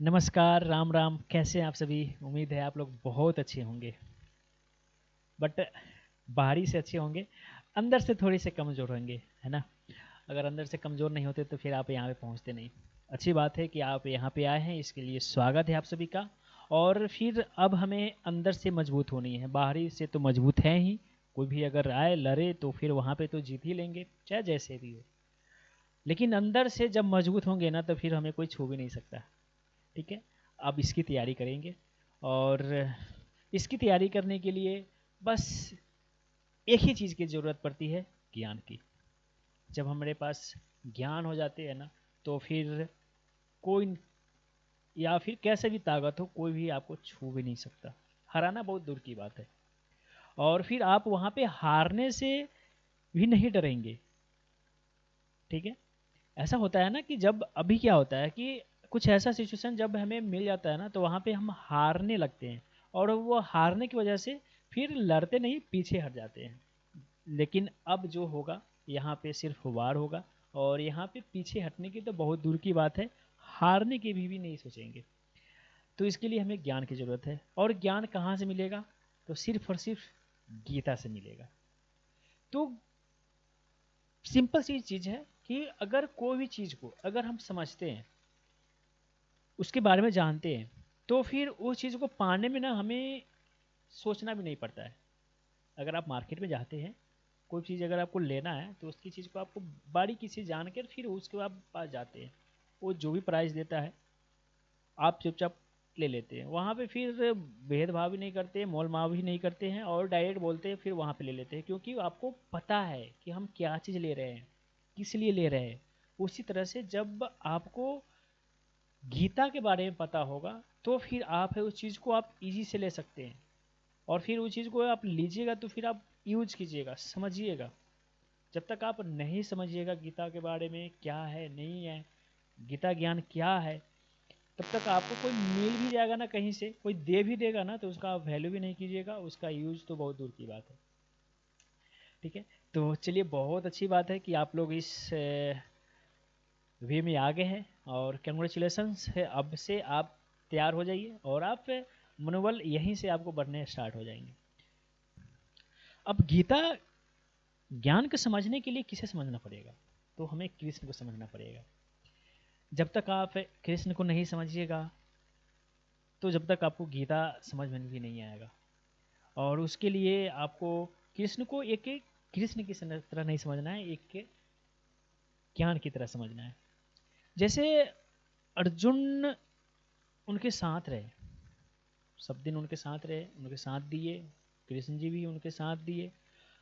नमस्कार, राम राम। कैसे हैं आप सभी? उम्मीद है आप लोग बहुत अच्छे होंगे। बट बाहरी से अच्छे होंगे, अंदर से थोड़े से कमज़ोर होंगे, है ना? अगर अंदर से कमज़ोर नहीं होते तो फिर आप यहाँ पे पहुँचते नहीं। अच्छी बात है कि आप यहाँ पे आए हैं, इसके लिए स्वागत है आप सभी का। और फिर अब हमें अंदर से मजबूत होनी है, बाहरी से तो मजबूत हैं ही। कोई भी अगर आए लड़े तो फिर वहाँ पे तो जीत ही लेंगे, चाहे जैसे भी हो। लेकिन अंदर से जब मजबूत होंगे ना तो फिर हमें कोई छू भी नहीं सकता। ठीक है। अब इसकी तैयारी करेंगे। और इसकी तैयारी करने के लिए बस एक ही चीज़ की ज़रूरत पड़ती है, ज्ञान की। जब हमारे पास ज्ञान हो जाते हैं ना तो फिर कोई या फिर कैसे भी ताकत हो कोई भी आपको छू भी नहीं सकता। हराना बहुत दूर की बात है। और फिर आप वहाँ पे हारने से भी नहीं डरेंगे। ठीक है। ऐसा होता है ना कि जब अभी क्या होता है कि कुछ ऐसा सिचुएशन जब हमें मिल जाता है ना तो वहाँ पे हम हारने लगते हैं। और वो हारने की वजह से फिर लड़ते नहीं, पीछे हट जाते हैं। लेकिन अब जो होगा, यहाँ पे सिर्फ वार होगा। और यहाँ पे पीछे हटने की तो बहुत दूर की बात है, हारने की भी नहीं सोचेंगे। तो इसके लिए हमें ज्ञान की ज़रूरत है। और ज्ञान कहाँ से मिलेगा? तो सिर्फ और सिर्फ गीता से मिलेगा। तो सिंपल सी चीज़ है कि अगर कोई भी चीज़ को अगर हम समझते हैं, उसके बारे में जानते हैं, तो फिर उस चीज़ को पाने में ना हमें सोचना भी नहीं पड़ता है। अगर आप मार्केट में जाते हैं, कोई चीज़ अगर आपको लेना है तो उसकी चीज़ को आपको बारीकी से जान कर फिर उसके आप पास जाते हैं। वो जो भी प्राइस देता है आप चुपचाप ले लेते हैं। वहाँ पे फिर भेदभाव भी नहीं करते, मोल भाव भी नहीं करते हैं और डायरेक्ट बोलते हैं, फिर वहाँ पे ले लेते हैं, क्योंकि आपको पता है कि हम क्या चीज़ ले रहे हैं, किस लिए ले रहे हैं। उसी तरह से जब आपको गीता के बारे में पता होगा तो फिर आप है उस चीज़ को आप इजी से ले सकते हैं। और फिर उस चीज़ को आप लीजिएगा तो फिर आप यूज कीजिएगा, समझिएगा। जब तक आप नहीं समझिएगा गीता के बारे में क्या है नहीं है, गीता ज्ञान क्या है, तब तक आपको कोई मिल भी जाएगा ना, कहीं से कोई दे भी देगा ना तो उसका आप वैल्यू भी नहीं कीजिएगा, उसका यूज तो बहुत दूर की बात है। ठीक है। तो चलिए, बहुत अच्छी बात है कि आप लोग इस वे में आ गए हैं। और कंग्रेचुलेसन्स है, अब से आप तैयार हो जाइए और आप मनोबल यहीं से आपको बढ़ने स्टार्ट हो जाएंगे। अब गीता ज्ञान को समझने के लिए किसे समझना पड़ेगा? तो हमें कृष्ण को समझना पड़ेगा। जब तक आप कृष्ण को नहीं समझिएगा तो जब तक आपको गीता समझ में भी नहीं आएगा। और उसके लिए आपको कृष्ण को एक एक कृष्ण की तरह नहीं समझना है, एक ज्ञान की तरह समझना है। जैसे अर्जुन उनके साथ रहे, सब दिन उनके साथ रहे, उनके साथ दिए, कृष्ण जी भी उनके साथ दिए,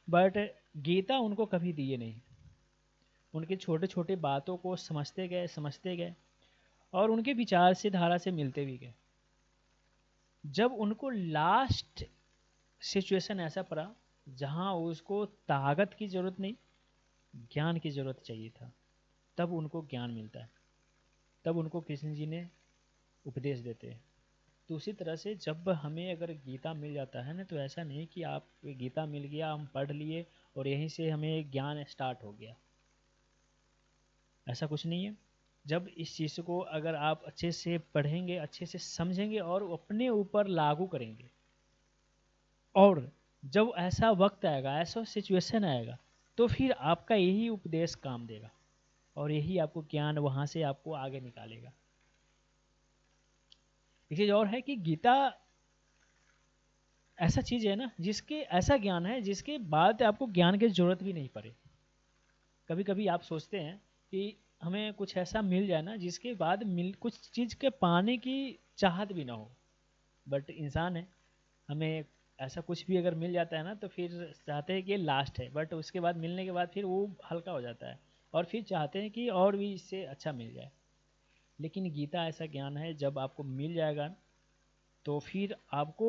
बट गीता उनको कभी दिए नहीं। उनके छोटे छोटे बातों को समझते गए और उनके विचार से धारा से मिलते भी गए। जब उनको लास्ट सिचुएशन ऐसा पड़ा जहाँ उसको ताकत की ज़रूरत नहीं, ज्ञान की ज़रूरत चाहिए था, तब उनको ज्ञान मिलता है, तब उनको कृष्ण जी ने उपदेश देते हैं। तो उसी तरह से जब हमें अगर गीता मिल जाता है ना तो ऐसा नहीं कि आप गीता मिल गया, हम पढ़ लिए और यहीं से हमें ज्ञान स्टार्ट हो गया। ऐसा कुछ नहीं है। जब इस चीज़ को अगर आप अच्छे से पढ़ेंगे, अच्छे से समझेंगे और अपने ऊपर लागू करेंगे, और जब ऐसा वक्त आएगा, ऐसा सिचुएशन आएगा, तो फिर आपका यही उपदेश काम देगा और यही आपको ज्ञान वहाँ से आपको आगे निकालेगा। एक चीज़ और है कि गीता ऐसा चीज़ है ना जिसके ऐसा ज्ञान है जिसके बाद आपको ज्ञान की ज़रूरत भी नहीं पड़े। कभी कभी आप सोचते हैं कि हमें कुछ ऐसा मिल जाए ना जिसके बाद मिल कुछ चीज़ के पाने की चाहत भी ना हो, बट इंसान है, हमें ऐसा कुछ भी अगर मिल जाता है ना तो फिर चाहते हैं कि ये लास्ट है, बट उसके बाद मिलने के बाद फिर वो हल्का हो जाता है और फिर चाहते हैं कि और भी इससे अच्छा मिल जाए। लेकिन गीता ऐसा ज्ञान है, जब आपको मिल जाएगा तो फिर आपको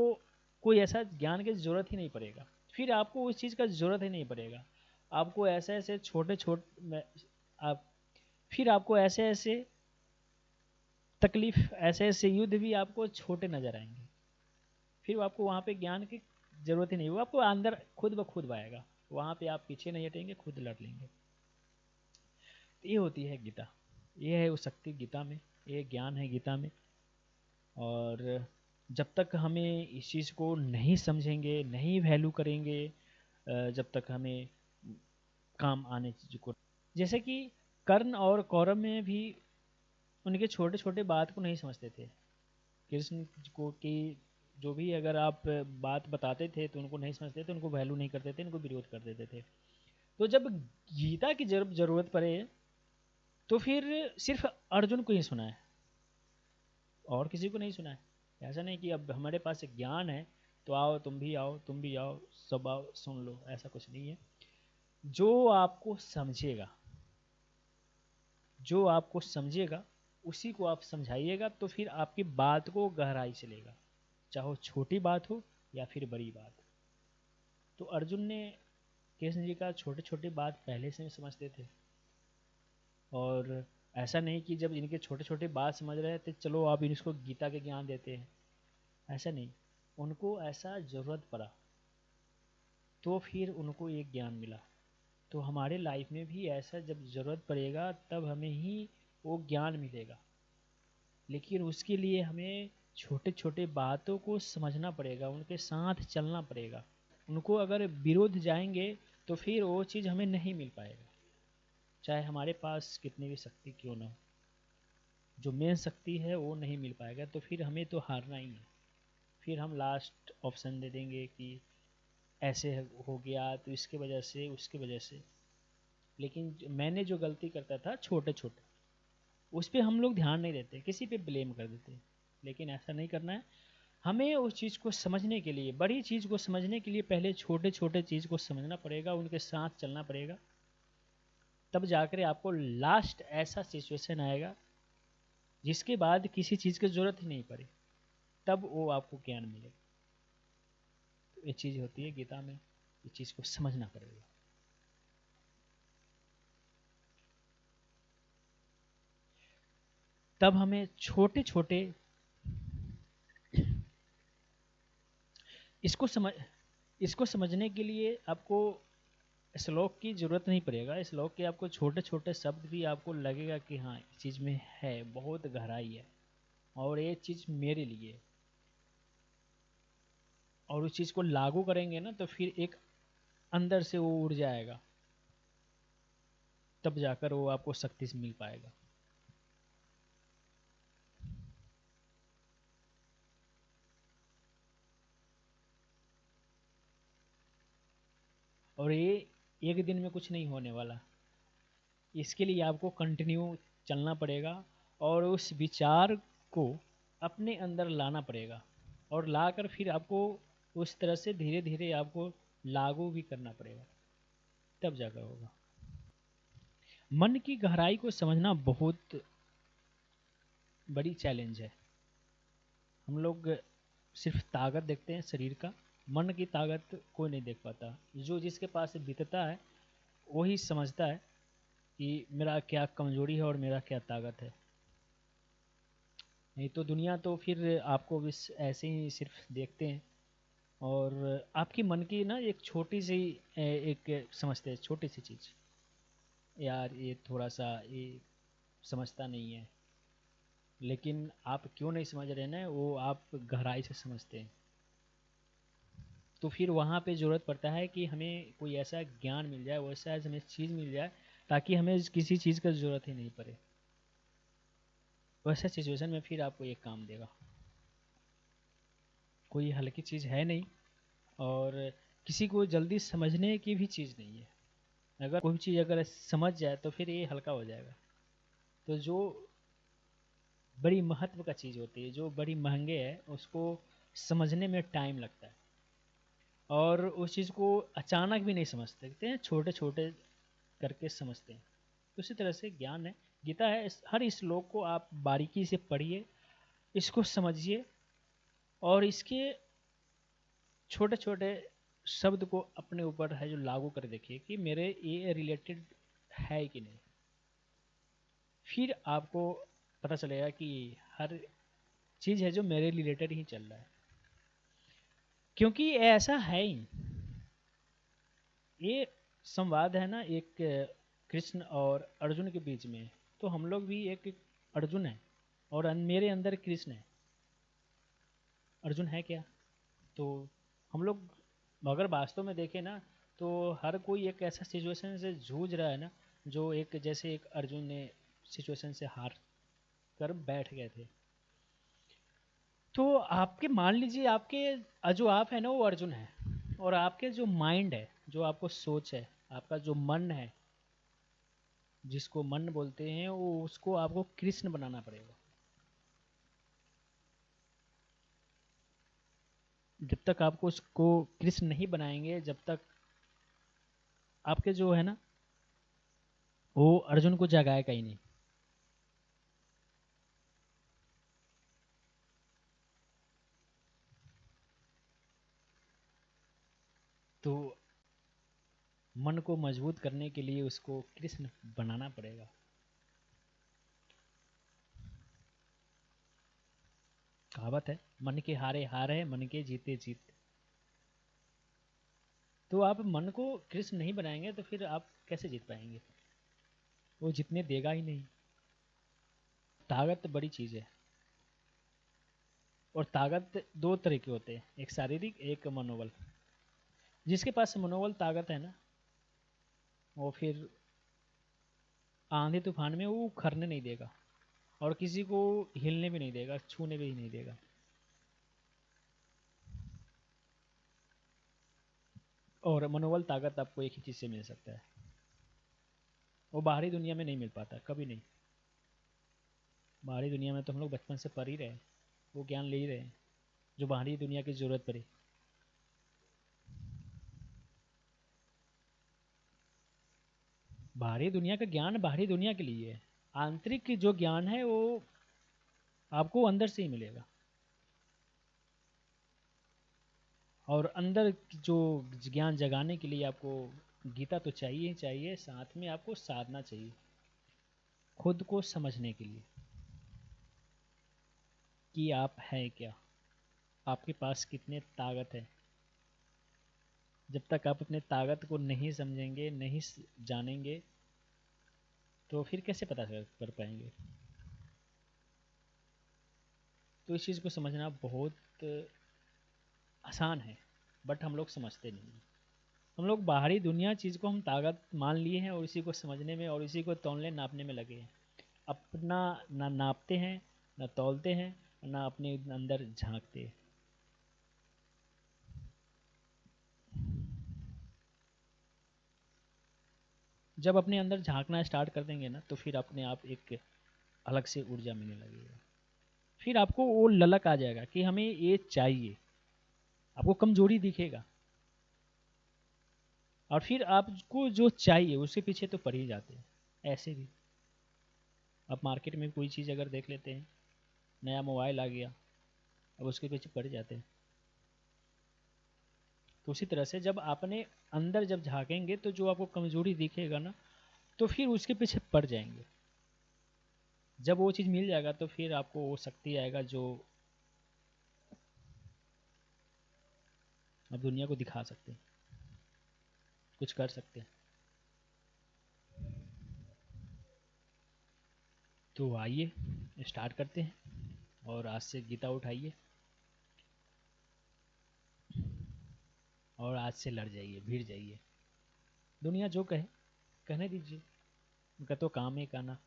कोई ऐसा ज्ञान की ज़रूरत ही नहीं पड़ेगा, फिर आपको उस चीज़ का ज़रूरत ही नहीं पड़ेगा। आपको ऐसे ऐसे छोटे छोटे आप फिर आपको ऐसे ऐसे तकलीफ, ऐसे ऐसे युद्ध भी आपको छोटे नजर आएंगे। फिर आपको वहाँ पे ज्ञान की ज़रूरत ही नहीं, वो आपको अंदर खुद ब खुद आएगा। वहाँ पे आप पीछे नहीं हटेंगे, खुद लड़ लेंगे। तो ये होती है गीता, ये है वो शक्ति गीता में, ये ज्ञान है गीता में। और जब तक हमें इस चीज़ को नहीं समझेंगे, नहीं वैल्यू करेंगे, जब तक हमें काम आने चीज़ को, जैसे कि कर्ण और कौरव में भी उनके छोटे छोटे बात को नहीं समझते थे। कृष्ण को की जो भी अगर आप बात बताते थे तो उनको नहीं समझते थे, उनको वैल्यू नहीं करते थे, उनको विरोध कर देते थे। तो जब गीता की जब जरूरत पड़े तो फिर सिर्फ अर्जुन को ही सुना है और किसी को नहीं सुना है। ऐसा नहीं कि अब हमारे पास एक ज्ञान है तो आओ, तुम भी आओ, तुम भी आओ, सब आओ, सुन लो, ऐसा कुछ नहीं है। जो आपको समझेगा, जो आपको समझेगा उसी को आप समझाइएगा, तो फिर आपकी बात को गहराई से लेगा, चाहे छोटी बात हो या फिर बड़ी बात। तो अर्जुन ने कृष्ण जी का छोटे छोटे बात पहले से समझते थे, और ऐसा नहीं कि जब इनके छोटे छोटे बात समझ रहे थे चलो आप इनको गीता के ज्ञान देते हैं, ऐसा नहीं। उनको ऐसा ज़रूरत पड़ा तो फिर उनको एक ज्ञान मिला। तो हमारे लाइफ में भी ऐसा जब ज़रूरत पड़ेगा तब हमें ही वो ज्ञान मिलेगा, लेकिन उसके लिए हमें छोटे छोटे बातों को समझना पड़ेगा, उनके साथ चलना पड़ेगा। उनको अगर विरोध जाएंगे तो फिर वो चीज़ हमें नहीं मिल पाएगा, चाहे हमारे पास कितनी भी शक्ति क्यों ना हो। जो मेन शक्ति है वो नहीं मिल पाएगा, तो फिर हमें तो हारना ही है। फिर हम लास्ट ऑप्शन दे देंगे कि ऐसे हो गया तो इसके वजह से, उसके वजह से। लेकिन मैंने जो गलती करता था छोटे छोटे, उस पर हम लोग ध्यान नहीं देते, किसी पे ब्लेम कर देते। लेकिन ऐसा नहीं करना है। हमें उस चीज़ को समझने के लिए, बड़ी चीज़ को समझने के लिए पहले छोटे छोटे चीज़ को समझना पड़ेगा, उनके साथ चलना पड़ेगा। तब जाकर आपको लास्ट ऐसा सिचुएशन आएगा जिसके बाद किसी चीज़ की ज़रूरत ही नहीं पड़े, तब वो आपको ज्ञान मिलेगा। तो ये चीज़ होती है गीता में, इस चीज़ को समझना पड़ेगा। तब हमें छोटे छोटे इसको समझ इसको समझने के लिए आपको श्लोक की ज़रूरत नहीं पड़ेगा। श्लोक के आपको छोटे छोटे शब्द भी आपको लगेगा कि हाँ इस चीज़ में है, बहुत गहराई है और ये चीज़ मेरे लिए है। और उस चीज़ को लागू करेंगे ना तो फिर एक अंदर से वो उड़ जाएगा, तब जाकर वो आपको शक्ति से मिल पाएगा। और ये एक दिन में कुछ नहीं होने वाला, इसके लिए आपको कंटिन्यू चलना पड़ेगा और उस विचार को अपने अंदर लाना पड़ेगा, और लाकर फिर आपको उस तरह से धीरे धीरे आपको लागू भी करना पड़ेगा, तब जाकर होगा। मन की गहराई को समझना बहुत बड़ी चैलेंज है। हम लोग सिर्फ ताकत देखते हैं शरीर का, मन की ताकत कोई नहीं देख पाता। जो जिसके पास बीतता है वही समझता है कि मेरा क्या कमजोरी है और मेरा क्या ताकत है। नहीं तो दुनिया तो फिर आपको बस ऐसे ही सिर्फ देखते हैं, और आपकी मन की ना एक छोटी सी एक समझते हैं, छोटी सी चीज़, यार ये थोड़ा सा ये समझता नहीं है। लेकिन आप क्यों नहीं समझ रहे ना, वो आप गहराई से समझते हैं। तो फिर वहाँ पे ज़रूरत पड़ता है कि हमें कोई ऐसा ज्ञान मिल जाए, वैसा हमें चीज़ मिल जाए ताकि हमें किसी चीज़ का ज़रूरत ही नहीं पड़े। वैसा सिचुएशन में फिर आपको एक काम देगा। कोई हल्की चीज़ है नहीं, और किसी को जल्दी समझने की भी चीज़ नहीं है। अगर कोई चीज़ अगर समझ जाए तो फिर ये हल्का हो जाएगा। तो जो बड़ी महत्व का चीज़ होती है, जो बड़ी महंगे है, उसको समझने में टाइम लगता है, और उस चीज़ को अचानक भी नहीं समझ सकते हैं, छोटे छोटे करके समझते हैं। तो उसी तरह से ज्ञान है, गीता है। हर श्लोक को आप बारीकी से पढ़िए, इसको समझिए, और इसके छोटे छोटे शब्द को अपने ऊपर है जो लागू कर देखिए कि मेरे ये रिलेटेड है कि नहीं। फिर आपको पता चलेगा कि हर चीज़ है जो मेरे रिलेटेड ही चल रहा है, क्योंकि ये ऐसा है ही। ये संवाद है ना एक कृष्ण और अर्जुन के बीच में, तो हम लोग भी एक अर्जुन है और मेरे अंदर कृष्ण है। अर्जुन है क्या? तो हम लोग अगर वास्तव में देखें ना, तो हर कोई एक ऐसा सिचुएशन से जूझ रहा है ना, जो एक जैसे एक अर्जुन ने सिचुएशन से हार कर बैठ गए थे। तो आपके मान लीजिए आपके जो आप है ना वो अर्जुन है, और आपके जो माइंड है, जो आपको सोच है, आपका जो मन है, जिसको मन बोलते हैं, वो उसको आपको कृष्ण बनाना पड़ेगा। जब तक आपको उसको कृष्ण नहीं बनाएंगे, जब तक आपके जो है ना वो अर्जुन को जगाएगा ही नहीं। तो मन को मजबूत करने के लिए उसको कृष्ण बनाना पड़ेगा। कहावत है, मन के हारे हार है, मन के जीते जीत। तो आप मन को कृष्ण नहीं बनाएंगे तो फिर आप कैसे जीत पाएंगे? वो जीतने देगा ही नहीं। ताकत बड़ी चीज़ है, और ताकत दो तरह के होते हैं, एक शारीरिक, एक मनोबल। जिसके पास मनोबल ताकत है ना, वो फिर आंधी तूफान में वो उखड़ने नहीं देगा, और किसी को हिलने भी नहीं देगा, छूने भी नहीं देगा। और मनोबल ताकत आपको एक ही चीज़ से मिल सकता है, वो बाहरी दुनिया में नहीं मिल पाता, कभी नहीं। बाहरी दुनिया में तो हम लोग बचपन से पढ़ ही रहे हैं, वो ज्ञान ले ही रहे हैं जो बाहरी दुनिया की ज़रूरत पड़े। बाहरी दुनिया का ज्ञान बाहरी दुनिया के लिए है, आंतरिक जो ज्ञान है वो आपको अंदर से ही मिलेगा। और अंदर जो ज्ञान जगाने के लिए आपको गीता तो चाहिए ही चाहिए, साथ में आपको साधना चाहिए खुद को समझने के लिए कि आप हैं क्या, आपके पास कितने ताकत है। जब तक आप अपने ताकत को नहीं समझेंगे, नहीं जानेंगे, तो फिर कैसे पता कर पाएंगे? तो इस चीज़ को समझना बहुत आसान है, बट हम लोग समझते नहीं हैं। हम लोग बाहरी दुनिया चीज़ को हम ताकत मान लिए हैं, और इसी को समझने में और इसी को तौलने नापने में लगे हैं। अपना ना नापते हैं, ना तौलते हैं, ना अपने अंदर झांकते हैं। जब अपने अंदर झांकना स्टार्ट कर देंगे ना, तो फिर अपने आप एक अलग से ऊर्जा मिलने लगेगा। फिर आपको वो ललक आ जाएगा कि हमें ये चाहिए, आपको कमजोरी दिखेगा, और फिर आपको जो चाहिए उसके पीछे तो पड़ ही जाते हैं। ऐसे भी आप मार्केट में कोई चीज़ अगर देख लेते हैं, नया मोबाइल आ गया, अब उसके पीछे पड़ जाते हैं। तो उसी तरह से जब आपने अंदर जब झांकेंगे, तो जो आपको कमजोरी दिखेगा ना, तो फिर उसके पीछे पड़ जाएंगे। जब वो चीज़ मिल जाएगा, तो फिर आपको वो शक्ति आएगा जो आप दुनिया को दिखा सकते हैं, कुछ कर सकते हैं। तो आइए स्टार्ट करते हैं, और आज से गीता उठाइए, और आज से लड़ जाइए, भिड़ जाइए। दुनिया जो कहे कहने दीजिए, उनका तो काम है कहना,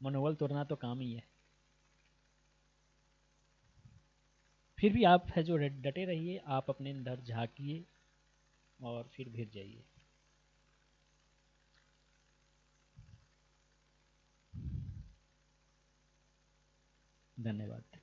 मनोबल तोड़ना तो काम ही है। फिर भी आप है जो डटे रहिए, आप अपने अंदर झांकिए, और फिर भिड़ जाइए। धन्यवाद।